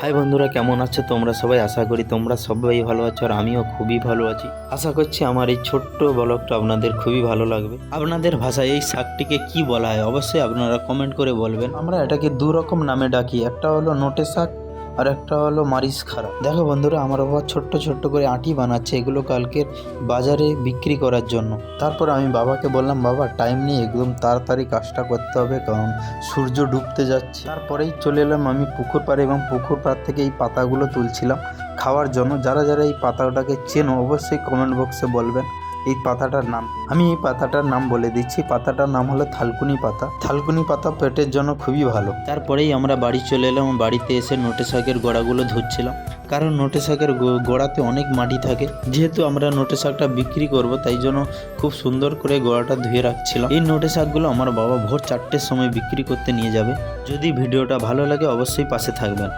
High বন্ধুরা, কেমন আছো তোমরা সবাই? আশা করি তোমরা সবাই ভালো আছো আর আমিও খুবই ভালো আছি। আশা করছি আমার এই ছোট্ট ব্লগটা আপনাদের খুবই ভালো লাগবে। আপনাদের ভাষায় এই শাকটিকে কি বলা হয় অবশ্যই আপনারা কমেন্ট করে বলবেন। আমরা এটাকে দু রকম নামে ডাকি, একটা হলো নোটে শাক আর একটা হলো মারিচ খাড়া। দেখো বন্ধুরা, আমার বাবা ছোট্ট ছোট্ট করে আঁটি বানাচ্ছে, এগুলো কালকের বাজারে বিক্রি করার জন্য। তারপর আমি বাবাকে বললাম, বাবা টাইম নিয়ে একদম তাড়াতাড়ি কাজটা করতে হবে, কারণ সূর্য ডুবতে যাচ্ছে। তারপরেই চলে এলাম আমি পুকুর পাড়ে এবং পুকুর পাড় থেকে এই পাতাগুলো তুলছিলাম খাওয়ার জন্য। যারা যারা এই পাতাটাকে চেনো অবশ্যই কমেন্ট বক্সে বলবেন এই পাতাটার নাম। আমি এই পাতাটার নাম বলে দিচ্ছি, পাতাটার নাম হলো থালকুনি পাতা। থালকুনি পাতা পেটের জন্য খুবই ভালো। তারপরেই আমরা বাড়ি চলে এলাম। বাড়িতে এসে নোটে শাকের গোড়াগুলো ধুচ্ছিলাম, কারণ নোটে শাকের গোড়াতে অনেক মাটি থাকে। যেহেতু আমরা নোটে শাকটা বিক্রি করব, তাই জন্য খুব সুন্দর করে গোড়াটা ধুয়ে রাখছিলাম। এই নোটে শাকগুলো আমার বাবা ভোর 4টের সময় বিক্রি করতে নিয়ে যাবে। যদি ভিডিওটা ভালো লাগে অবশ্যই পাশে থাকবেন।